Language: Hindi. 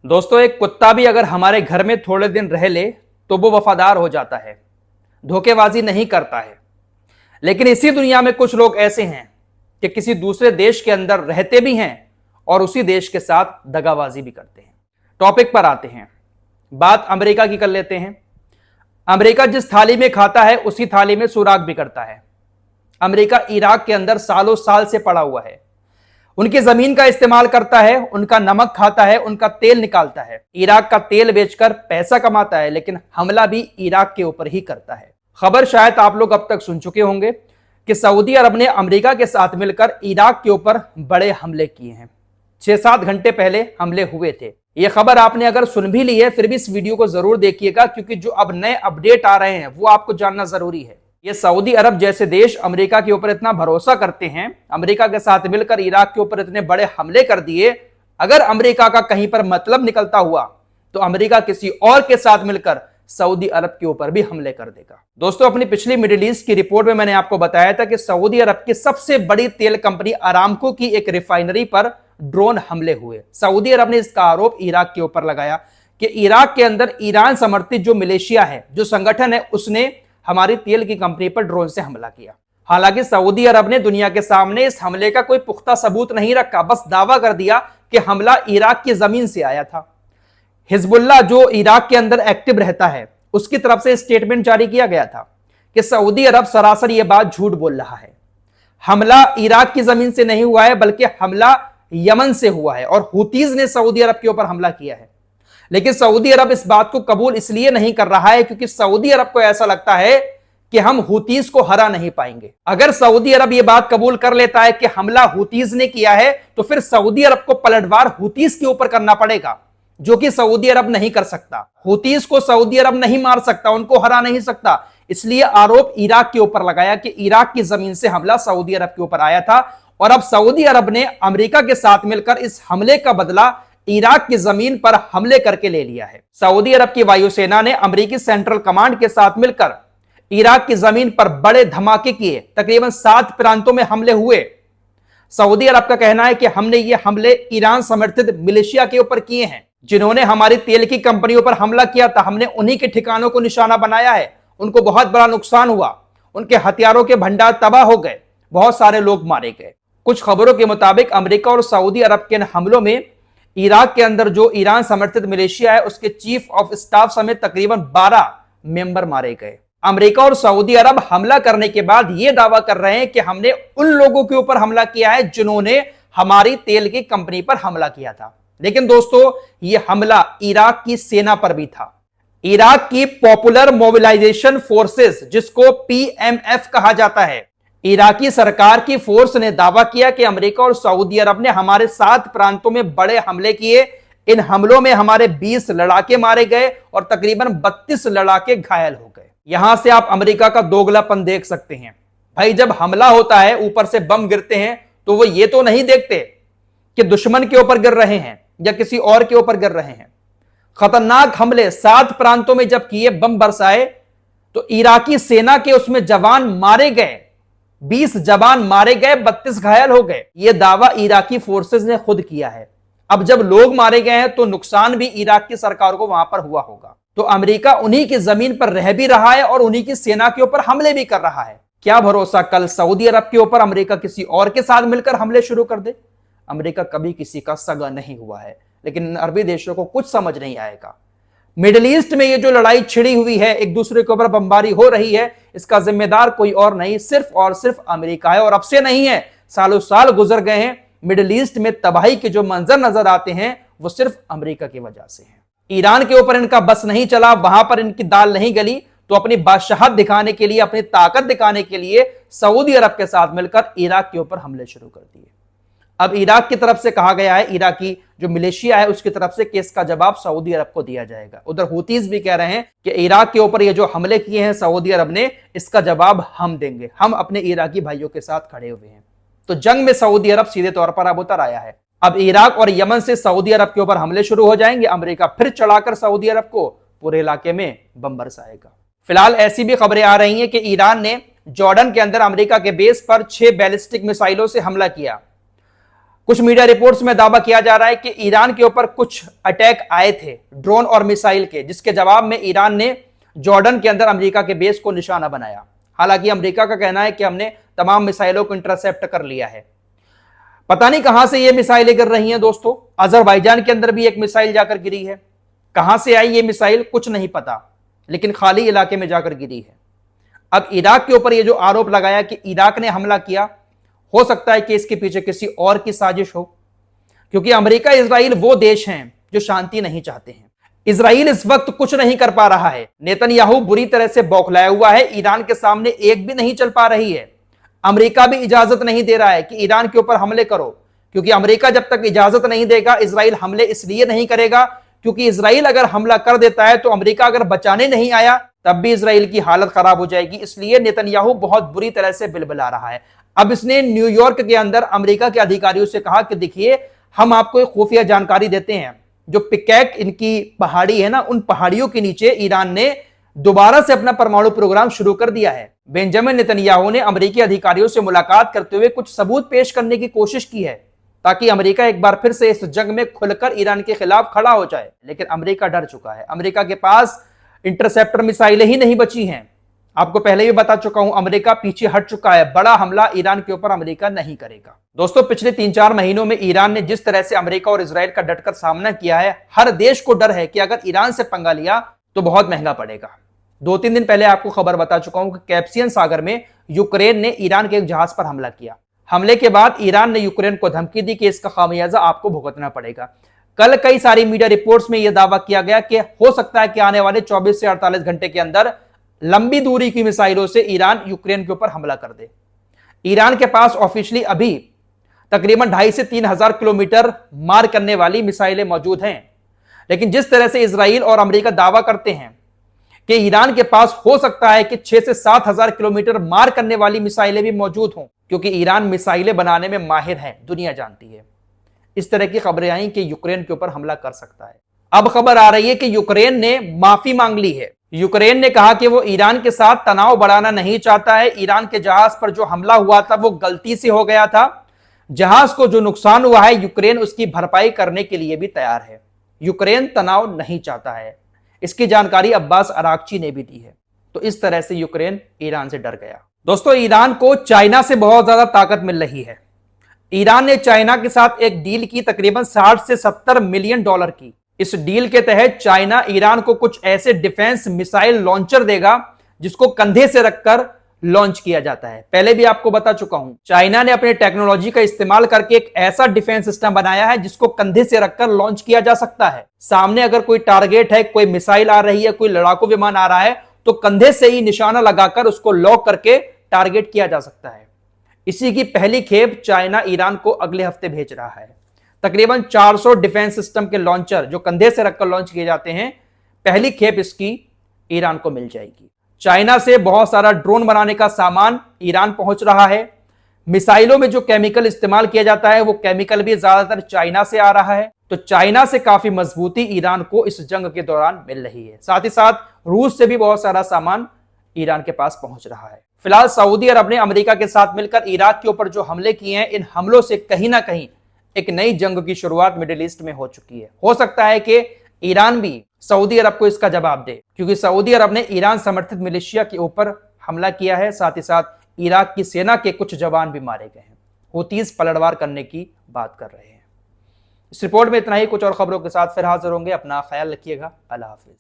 दोस्तों, एक कुत्ता भी अगर हमारे घर में थोड़े दिन रह ले तो वो वफादार हो जाता है, धोखेबाजी नहीं करता है। लेकिन इसी दुनिया में कुछ लोग ऐसे हैं कि किसी दूसरे देश के अंदर रहते भी हैं और उसी देश के साथ दगाबाजी भी करते हैं। टॉपिक पर आते हैं, बात अमेरिका की कर लेते हैं। अमेरिका जिस थाली में खाता है उसी थाली में सुराग भी करता है। अमेरिका इराक के अंदर सालों साल से पड़ा हुआ है, उनकी जमीन का इस्तेमाल करता है, उनका नमक खाता है, उनका तेल निकालता है, इराक का तेल बेचकर पैसा कमाता है, लेकिन हमला भी इराक के ऊपर ही करता है। खबर शायद आप लोग अब तक सुन चुके होंगे कि सऊदी अरब ने अमेरिका के साथ मिलकर इराक के ऊपर बड़े हमले किए हैं। 6-7 घंटे पहले हमले हुए थे। यह खबर आपने अगर सुन भी ली है फिर भी इस वीडियो को जरूर देखिएगा, क्योंकि जो अब नए अपडेट आ रहे हैं वो आपको जानना जरूरी है। ये सऊदी अरब जैसे देश अमेरिका के ऊपर इतना भरोसा करते हैं, अमेरिका के साथ मिलकर इराक के ऊपर इतने बड़े हमले कर दिए। अगर अमेरिका का कहीं पर मतलब निकलता हुआ तो अमेरिका किसी और के साथ मिलकर सऊदी अरब के ऊपर भी हमले कर देगा। दोस्तों, अपनी पिछली मिडिल ईस्ट की रिपोर्ट में मैंने आपको बताया था कि सऊदी अरब की सबसे बड़ी तेल कंपनी अरामको की एक रिफाइनरी पर ड्रोन हमले हुए। सऊदी अरब ने इसका आरोप इराक के ऊपर लगाया कि इराक के अंदर ईरान समर्थित जो मिलिशिया है, जो संगठन है, उसने हमारी तेल की कंपनी पर ड्रोन से हमला किया। हालांकि सऊदी अरब ने दुनिया के सामने इस हमले का कोई पुख्ता सबूत नहीं रखा, बस दावा कर दिया कि हमला इराक की जमीन से आया था। हिजबुल्लाह जो इराक के अंदर एक्टिव रहता है, उसकी तरफ से स्टेटमेंट जारी किया गया था कि सऊदी अरब सरासर यह बात झूठ बोल रहा है। हमला इराक की जमीन से नहीं हुआ है, बल्कि हमला यमन से हुआ है और हुतीज ने सऊदी अरब के ऊपर हमला किया है। लेकिन सऊदी अरब इस बात को कबूल इसलिए नहीं कर रहा है क्योंकि सऊदी अरब को ऐसा लगता है कि हम हुतीज को हरा नहीं पाएंगे। अगर सऊदी अरब यह बात कबूल कर लेता है कि हमला हुतीज ने किया है तो फिर सऊदी अरब को पलटवार हुतीज के ऊपर करना पड़ेगा, जो कि सऊदी अरब नहीं कर सकता। हुतीज को सऊदी अरब नहीं मार सकता, उनको हरा नहीं सकता। इसलिए आरोप इराक के ऊपर लगाया कि इराक की जमीन से हमला सऊदी अरब के ऊपर आया था और अब सऊदी अरब ने अमेरिका के साथ मिलकर इस हमले का बदला इराक की जमीन पर हमले करके ले लिया है। सऊदी अरब की वायुसेना ने अमेरिकी सेंट्रल कमांड के साथ मिलकर इराक की जमीन पर बड़े धमाके किए। तकरीबन 7 प्रांतों में हमले हुए। सऊदी अरब का कहना है कि हमने ये हमले ईरान समर्थित मिलिशिया के ऊपर किए हैं, जिन्होंने हमारी तेल की कंपनियों पर हमला किया था। हमने उन्हीं के ठिकानों को निशाना बनाया है, उनको बहुत बड़ा नुकसान हुआ, उनके हथियारों के भंडार तबाह हो गए, बहुत सारे लोग मारे गए। कुछ खबरों के मुताबिक अमेरिका और सऊदी अरब के हमलों में इराक के अंदर जो ईरान समर्थित मिलिशिया है उसके चीफ ऑफ स्टाफ समेत तकरीबन 12 मेंबर मारे गए। अमेरिका और सऊदी अरब हमला करने के बाद यह दावा कर रहे हैं कि हमने उन लोगों के ऊपर हमला किया है जिन्होंने हमारी तेल की कंपनी पर हमला किया था। लेकिन दोस्तों, यह हमला इराक की सेना पर भी था। इराक की पॉपुलर मोबिलाइजेशन फोर्सेस, जिसको पीएमएफ कहा जाता है, इराकी सरकार की फोर्स ने दावा किया कि अमेरिका और सऊदी अरब ने हमारे 7 प्रांतों में बड़े हमले किए। इन हमलों में हमारे 20 लड़ाके मारे गए और तकरीबन 32 लड़ाके घायल हो गए। यहां से आप अमेरिका का दोगलापन देख सकते हैं। भाई, जब हमला होता है, ऊपर से बम गिरते हैं, तो वो ये तो नहीं देखते कि दुश्मन के ऊपर गिर रहे हैं या किसी और के ऊपर गिर रहे हैं। खतरनाक हमले 7 प्रांतों में जब किए, बम बरसाए, तो इराकी सेना के उसमें जवान मारे गए, 20 जवान मारे गए, 32 घायल हो गए। यह दावा इराकी फोर्सेस ने खुद किया है। अब जब लोग मारे गए हैं तो नुकसान भी इराक की सरकार को वहां पर हुआ होगा। तो अमेरिका उन्हीं की जमीन पर रह भी रहा है और उन्हीं की सेना के ऊपर हमले भी कर रहा है। क्या भरोसा कल सऊदी अरब के ऊपर अमेरिका किसी और के साथ मिलकर हमले शुरू कर दे। अमेरिका कभी किसी का सगा नहीं हुआ है, लेकिन अरबी देशों को कुछ समझ नहीं आएगा। मिडिल ईस्ट में ये जो लड़ाई छिड़ी हुई है, एक दूसरे के ऊपर बमबारी हो रही है, इसका जिम्मेदार कोई और नहीं, सिर्फ और सिर्फ अमेरिका है। और अब से नहीं है, सालों साल गुजर गए हैं। मिडिल ईस्ट में तबाही के जो मंजर नजर आते हैं वो सिर्फ अमेरिका की वजह से है। ईरान के ऊपर इनका बस नहीं चला, वहां पर इनकी दाल नहीं गली, तो अपनी बादशाहत दिखाने के लिए, अपनी ताकत दिखाने के लिए सऊदी अरब के साथ मिलकर इराक के ऊपर हमले शुरू कर दिए। अब इराक की तरफ से कहा गया है, इराकी जो मिलिशिया है उसकी तरफ से, कि इसका जवाब सऊदी अरब को दिया जाएगा। उधर हुतीज भी कह रहे हैं कि इराक के ऊपर ये जो हमले किए हैं सऊदी अरब ने, इसका जवाब हम देंगे, हम अपने इराकी भाइयों के साथ खड़े हुए हैं। तो जंग में सऊदी अरब सीधे तौर पर अब उतर आया है। अब इराक और यमन से सऊदी अरब के ऊपर हमले शुरू हो जाएंगे। अमेरिका फिर चढ़ाकर सऊदी अरब को पूरे इलाके में बम बरसाएगा। फिलहाल ऐसी भी खबरें आ रही हैं कि ईरान ने जॉर्डन के अंदर अमेरिका के बेस पर 6 बैलिस्टिक मिसाइलों से हमला किया। कुछ मीडिया रिपोर्ट्स में दावा किया जा रहा है कि ईरान के ऊपर कुछ अटैक आए थे ड्रोन और मिसाइल के, जिसके जवाब में ईरान ने जॉर्डन के अंदर अमेरिका के बेस को निशाना बनाया। हालांकि अमेरिका का कहना है कि हमने तमाम मिसाइलों को इंटरसेप्ट कर लिया है। पता नहीं कहां से ये मिसाइलें गिर रही हैं दोस्तों। अजरबैजान के अंदर भी एक मिसाइल जाकर गिरी है। कहां से आई ये मिसाइल कुछ नहीं पता, लेकिन खाली इलाके में जाकर गिरी है। अब इराक के ऊपर ये जो आरोप लगाया कि इराक ने हमला किया, हो सकता है कि इसके पीछे किसी और की साजिश हो, क्योंकि अमेरिका इजराइल वो देश हैं जो शांति नहीं चाहते हैं। इजराइल इस वक्त कुछ नहीं कर पा रहा है। नेतन्याहू बुरी तरह से बौखलाया हुआ है, ईरान के सामने एक भी नहीं चल पा रही है। अमेरिका भी इजाजत नहीं दे रहा है कि ईरान के ऊपर हमले करो, क्योंकि अमेरिका जब तक इजाजत नहीं देगा इजराइल हमले इसलिए नहीं करेगा क्योंकि इजराइल अगर हमला कर देता है तो अमेरिका अगर बचाने नहीं आया तब भी इजराइल की हालत खराब हो जाएगी। इसलिए नेतन्याहू बहुत बुरी तरह से बिलबिला रहा है। अब इसने न्यूयॉर्क के अंदर अमेरिका के अधिकारियों से कहा कि देखिए, हम आपको एक खुफिया जानकारी देते हैं, जो पिकैक इनकी पहाड़ी है ना, उन पहाड़ियों के नीचे ईरान ने दोबारा से अपना परमाणु प्रोग्राम शुरू कर दिया है। बेंजामिन नेतन्याहू ने अमेरिकी अधिकारियों से मुलाकात करते हुए कुछ सबूत पेश करने की कोशिश की है, ताकि अमेरिका एक बार फिर से इस जंग में खुलकर ईरान के खिलाफ खड़ा हो जाए। लेकिन अमेरिका डर चुका है। अमेरिका के पास इंटरसेप्टर मिसाइलें ही नहीं बची हैं। आपको पहले भी बता चुका हूं, अमेरिका पीछे हट चुका है। बड़ा हमला ईरान के ऊपर अमेरिका नहीं करेगा। दोस्तों, पिछले 3-4 महीनों में ईरान ने जिस तरह से अमेरिका और इजराइल का डटकर सामना किया है, हर देश को डर है कि अगर ईरान से पंगा लिया तो बहुत महंगा पड़ेगा। 2-3 दिन पहले आपको खबर बता चुका हूं कि कैस्पियन सागर में यूक्रेन ने ईरान के एक जहाज पर हमला किया। हमले के बाद ईरान ने यूक्रेन को धमकी दी कि इसका खामियाजा आपको भुगतना पड़ेगा। कल कई सारी मीडिया रिपोर्ट्स में यह दावा किया गया कि हो सकता है कि आने वाले 24 से 48 घंटे के अंदर लंबी दूरी की मिसाइलों से ईरान यूक्रेन के ऊपर हमला कर दे। ईरान के पास ऑफिशियली अभी तकरीबन 2,500 से 3,000 किलोमीटर मार करने वाली मिसाइलें मौजूद हैं। लेकिन जिस तरह से इजराइल और अमेरिका दावा करते हैं कि ईरान के पास हो सकता है कि 6,000 से 7,000 किलोमीटर मार करने वाली मिसाइलें भी मौजूद हों, क्योंकि ईरान मिसाइलें बनाने में माहिर है, दुनिया जानती है। इस तरह की खबरें आई कि यूक्रेन के ऊपर हमला कर सकता है। अब खबर आ रही है कि यूक्रेन ने माफी मांग ली है। यूक्रेन ने कहा कि वो ईरान के साथ तनाव बढ़ाना नहीं चाहता है। ईरान के जहाज पर जो हमला हुआ था वो गलती से हो गया था। जहाज को जो नुकसान हुआ है, यूक्रेन उसकी भरपाई करने के लिए भी तैयार है। यूक्रेन तनाव नहीं चाहता है। इसकी जानकारी अब्बास अरागची ने भी दी है। तो इस तरह से यूक्रेन ईरान से डर गया। दोस्तों, ईरान को चाइना से बहुत ज्यादा ताकत मिल रही है। ईरान ने चाइना के साथ एक डील की तकरीबन 60 से 70 मिलियन डॉलर की। इस डील के तहत चाइना ईरान को कुछ ऐसे डिफेंस मिसाइल लॉन्चर देगा जिसको कंधे से रखकर लॉन्च किया जाता है। पहले भी आपको बता चुका हूं, चाइना ने अपने टेक्नोलॉजी का इस्तेमाल करके एक ऐसा डिफेंस सिस्टम बनाया है जिसको कंधे से रखकर लॉन्च किया जा सकता है। सामने अगर कोई टारगेट है, कोई मिसाइल आ रही है, कोई लड़ाकू विमान आ रहा है, तो कंधे से ही निशाना लगाकर उसको लॉक करके टारगेट किया जा सकता है। इसी की पहली खेप चाइना ईरान को अगले हफ्ते भेज रहा है। तकरीबन 400 डिफेंस सिस्टम के लॉन्चर जो कंधे से रखकर लॉन्च किए जाते हैं, पहली खेप इसकी ईरान को मिल जाएगी। चाइना से बहुत सारा ड्रोन बनाने का सामान ईरान पहुंच रहा है। मिसाइलों में जो केमिकल इस्तेमाल किया जाता है वो केमिकल भी ज्यादातर चाइना से आ रहा है। तो चाइना से काफी मजबूती ईरान को इस जंग के दौरान मिल रही है। साथ ही साथ रूस से भी बहुत सारा सामान ईरान के पास पहुंच रहा है। फिलहाल सऊदी अरब ने अमेरिका के साथ मिलकर इराक के ऊपर जो हमले किए हैं, इन हमलों से कहीं ना कहीं एक नई जंग की शुरुआत मिडिल ईस्ट में हो चुकी है। हो सकता है कि ईरान भी सऊदी अरब को इसका जवाब दे, क्योंकि सऊदी अरब ने ईरान समर्थित मिलिशिया के ऊपर हमला किया है। साथ ही साथ इराक की सेना के कुछ जवान भी मारे गए हैं। हुतीज पलटवार करने की बात कर रहे हैं। इस रिपोर्ट में इतना ही। कुछ और खबरों के साथ फिर हाजिर होंगे। अपना ख्याल रखिएगा। अल्लाह हाफिज।